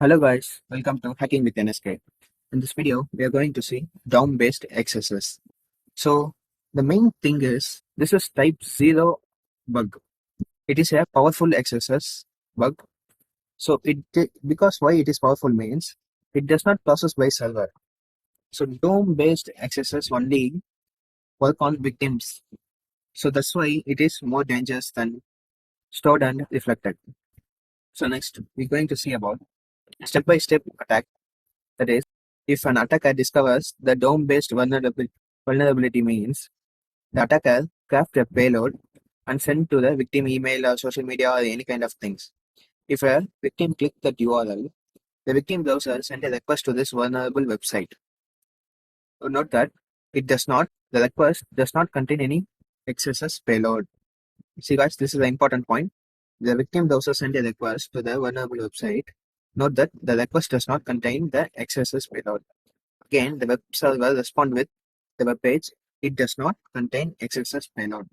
Hello guys, welcome to Hacking with NSK. In this video, we are going to see DOM-based XSS. So the main thing is this is type 0 bug. It is a powerful XSS bug. So because why it is powerful means it does not process by server. So DOM-based XSS only work on victims. So that's why it is more dangerous than stored and reflected. So next, we're going to see about step-by-step attack. That is, if an attacker discovers the DOM-based vulnerability means the attacker craft a payload and send to the victim email or social media or any kind of things. If a victim click that URL, the victim browser send a request to this vulnerable website. Note that the request does not contain any XSS payload. See guys, this is an important point. The victim browser send a request to the vulnerable website. Note that the request does not contain the XSS payload. Again, the web server respond with the web page. It does not contain XSS payload.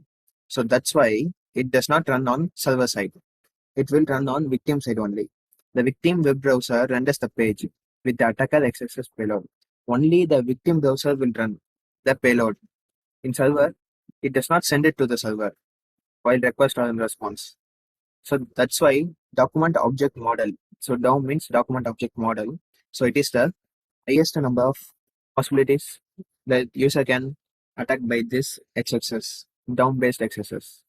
So that's why it does not run on server side. It will run on victim side only. The victim web browser renders the page with the attacker XSS payload. Only the victim browser will run the payload. In server, it does not send it to the server while request or in response. So that's why document object model. So DOM means document object model. So it is the highest number of possibilities that user can attack by this XSS, DOM-based XSS.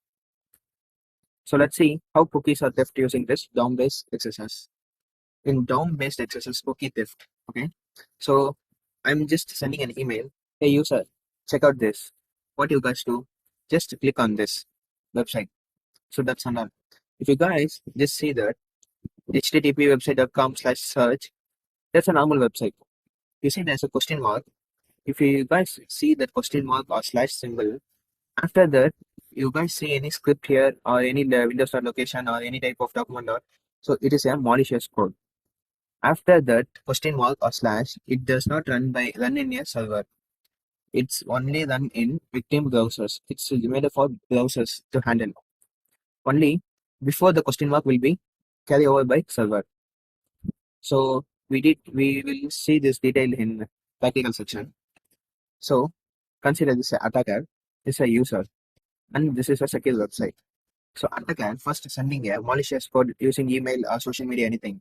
So let's see how cookies are theft using this DOM-based XSS. In DOM-based XSS cookie theft, okay. So I'm just sending an email. Hey user, check out this. What you guys do? Just click on this website. So that's enough. If you guys just see that http website.com/search, that's a normal website. You see there's a question mark. If you guys see that question mark or slash symbol, after that, you guys see any script here or any Windows location or any type of document so it is a malicious code. After that question mark or slash, it does not run in a server. It's only run in victim browsers. It's made for browsers to handle. Only before the question mark will be carried over by server. So we will see this detail in practical section. So consider this attacker is a user and this is a secure website. So attacker first sending a malicious code using email or social media anything.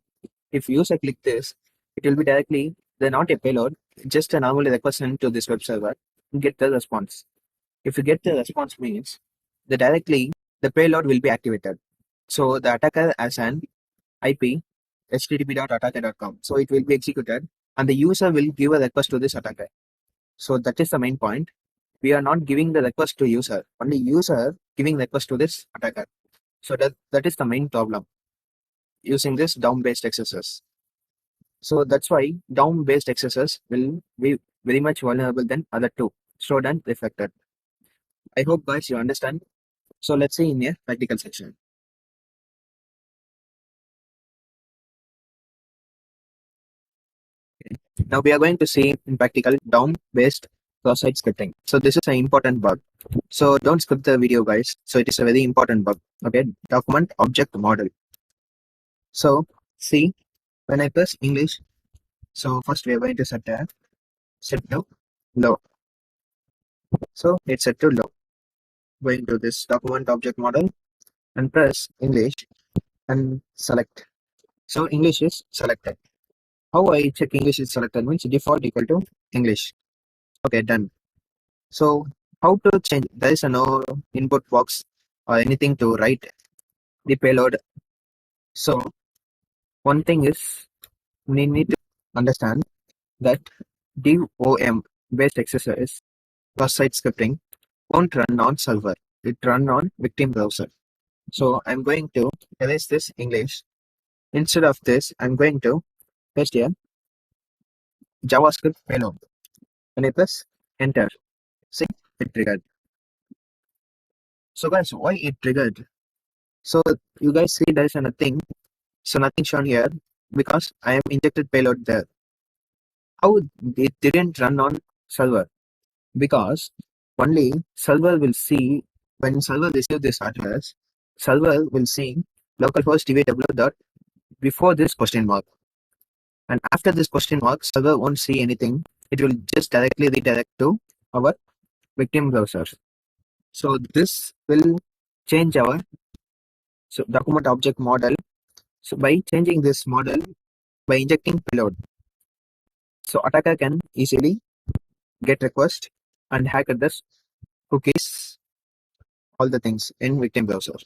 If user click this, it will be directly not a payload, just a normal request sent to this web server and get the response. If you get the response means the payload will be activated. So the attacker has an IP http.attacker.com. So it will be executed and the user will give a request to this attacker. So that is the main point. We are not giving the request to user, only user giving request to this attacker. So that is the main problem using this DOM-based XSS. So that's why DOM-based XSS will be very much vulnerable than other two, stored and reflected. I hope guys you understand. So let's see in a practical section. Now we are going to see in practical DOM-based cross-site scripting. So this is an important bug. So don't skip the video guys. So it is a very important bug. Okay, document object model. So see, when I press English, so first we are going to set to low. So it's set to low. Going to this document object model and press English and select. So English is selected. How I check English is selected means default equal to English. Okay, done. So how to change? There is no input box or anything to write the payload. So one thing is we need to understand that DOM based exercise cross-site scripting won't run on server. It run on victim browser. So I'm going to erase this English. Instead of this, I'm going to paste here JavaScript payload. When I press enter, see it triggered. So guys, why it triggered? So you guys see there is nothing. So nothing shown here because I am injected payload there. How it didn't run on server? Because only server will see when server receive this address, server will see localhost db dot before this question mark. And after this question mark, server won't see anything. It will just directly redirect to our victim browser. So this will change our document object model. So by changing this model, by injecting payload, so attacker can easily get request and hack at this cookies, all the things in victim browser.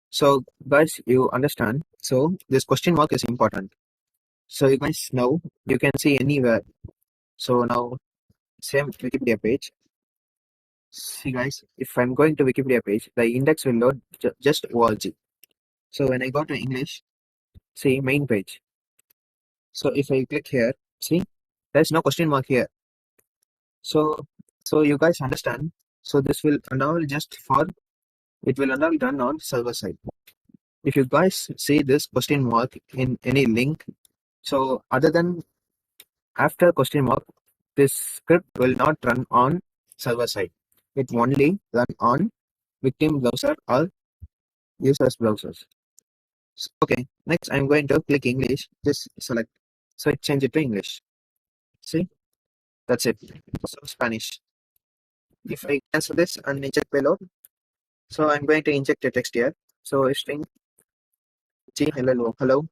So guys, you understand. So this question mark is important. So you guys know you can see anywhere. So now same Wikipedia page. See guys, if I'm going to Wikipedia page, the index will load just org. So when I go to English, see main page. So if I click here, see there's no question mark here. So you guys understand. So this will enable just for it will enable done on server side. If you guys see this question mark in any link, so other than after question mark, this script will not run on server side. It only run on victim browser or user's browsers. Okay, next I'm going to click English. Just select. So it change it to English. See, that's it. So Spanish. If I cancel this and inject payload, so I'm going to inject a text here. So string G hello,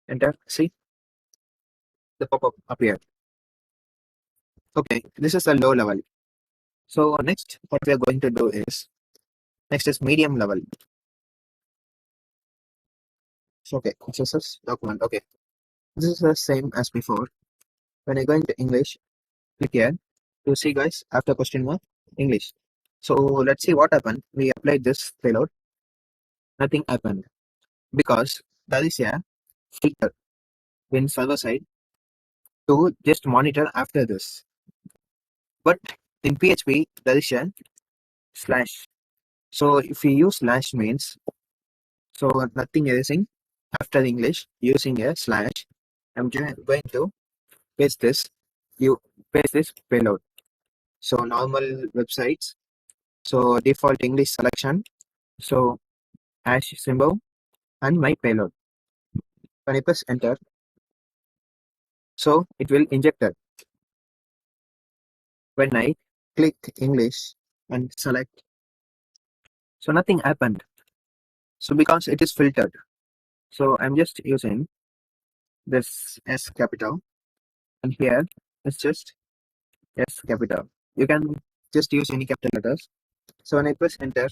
enter. See the pop-up appear. Okay, this is a low level. So next, what we are going to do is next is medium level. So okay, XSS document. Okay, this is the same as before. When I go into English, click here to see guys after question mark English. So let's see what happened. We applied this payload, nothing happened because there is a filter in server side to just monitor after this. But in PHP there is a slash. So if we use slash means so nothing erasing after English using a slash. I'm going to paste this. You paste this payload. So normal websites. So default English selection. So hash symbol and my payload. When I press enter, so it will inject it. When I click English and select, so nothing happened. So because it is filtered. So I'm just using this S capital and here it's just S capital. You can just use any capital letters. So when I press enter,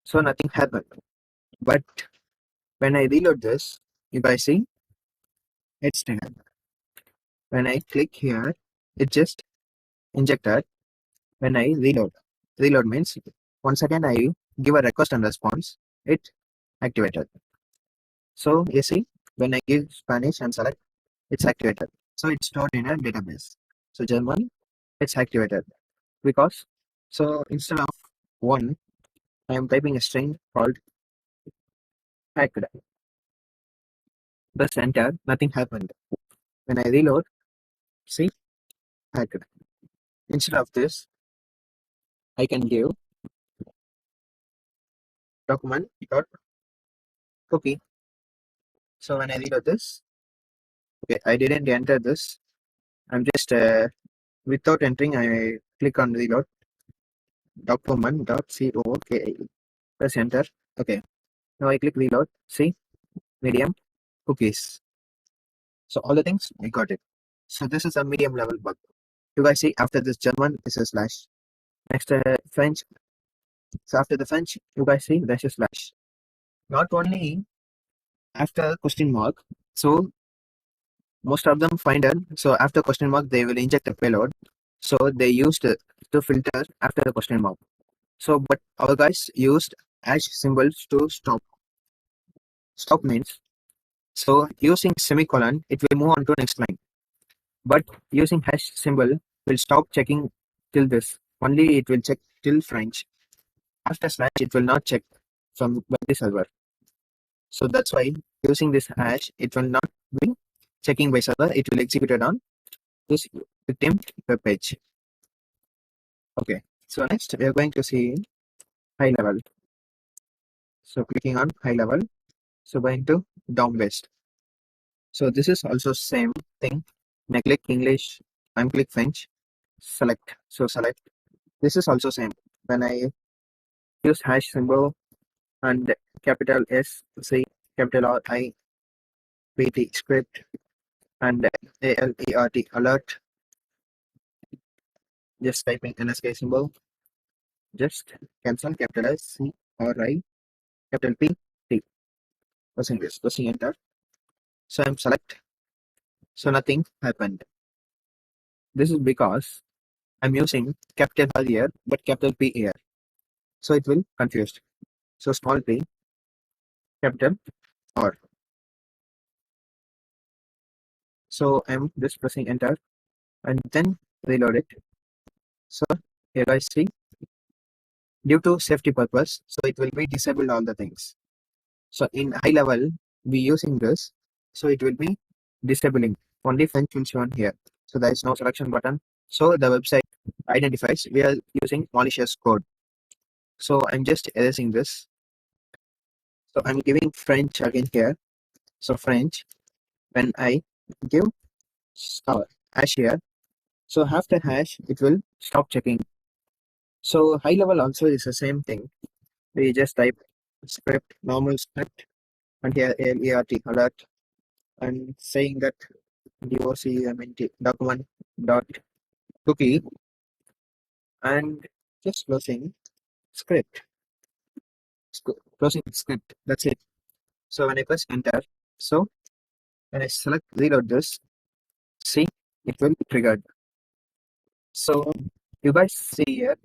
so nothing happened. But when I reload this, you guys see it's done. When I click here, it just injected. When I reload means once again I give a request and response, it activated. So you see, when I give Spanish and select, it's activated. So it's stored in a database. So German, it's activated because so instead of one, I am typing a string called hacked. Press enter, nothing happened. When I reload, see hacked. Instead of this, I can give document dot cookie. So when I reload this, okay, I didn't enter this. I'm just without entering. I click on reload document dot coke. Press enter. Okay. Now I click reload. See medium cookies. So all the things I got it. So this is a medium level bug. You guys see after this German is a slash. Next French. So after the French, you guys see there's a slash. Not only after question mark. So most of them find it. So after question mark, they will inject a payload. So they used to filter after the question mark. So but our guys used hash symbols to stop. Stop means so using semicolon, it will move on to next line. But using hash symbol will stop checking till this. Only it will check till French. After slash, it will not check from by the server. So that's why using this hash, it will not be checking by server. It will execute it on this victim web page. Okay. So next we are going to see high level. So clicking on high level. So going to down based. So this is also same thing. When I click English, I'm click French, select. So select. This is also same. When I use hash symbol and capital S, C, capital R, I, P, T, script, and ALERT, alert, just typing NSK symbol, just cancel, capital S, C, or I, capital P, T, pressing this, pressing enter. So I'm select, so nothing happened. This is because I'm using capital R here, but capital P here. So it will confused. So small p, capital R. So I'm just pressing enter and then reload it. So here I see due to safety purpose, so it will be disabled all the things. So in high level, we using this, so it will be disabling. Only French will shown here. So there is no selection button. So the website identifies we are using malicious code. So I'm just erasing this. So I'm giving French again here. So French, when I give hash here, so after hash, it will stop checking. So high level also is the same thing. We just type script, normal script, and here alert, alert, and saying that document dot cookie, and just closing script, closing script. That's it. So when I press enter, so when I select reload this, see it will be triggered. So you guys see here,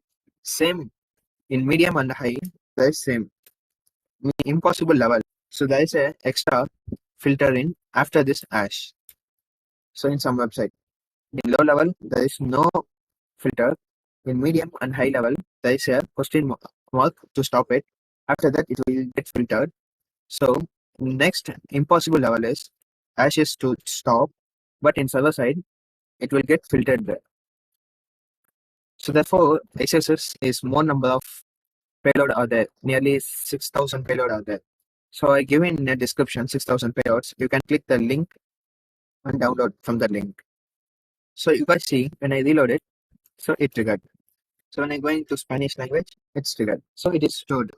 same in medium and high, there is same impossible level. So there is a extra filter in after this hash. So in some website, in low level there is no filter. In medium and high level there is a question mark to stop it. After that it will get filtered. So next impossible level is hashes to stop, but in server side it will get filtered there. So therefore XSS is more number of payload are there, nearly 6,000 payload are there. So I give in a description 6,000 payloads. You can click the link and download from the link. So you guys see when I reload it, so it triggered. So when I go into Spanish language, it's triggered. So it is stored.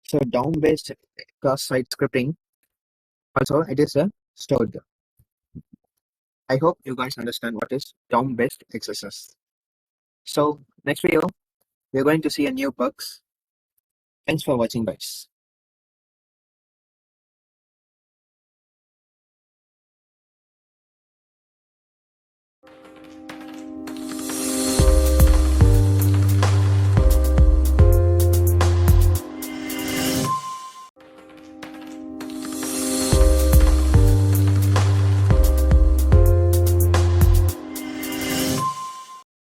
So DOM-based cross-site scripting also it is stored. I hope you guys understand what is DOM-based XSS. So next video, we're going to see a new bugs. Thanks for watching, guys.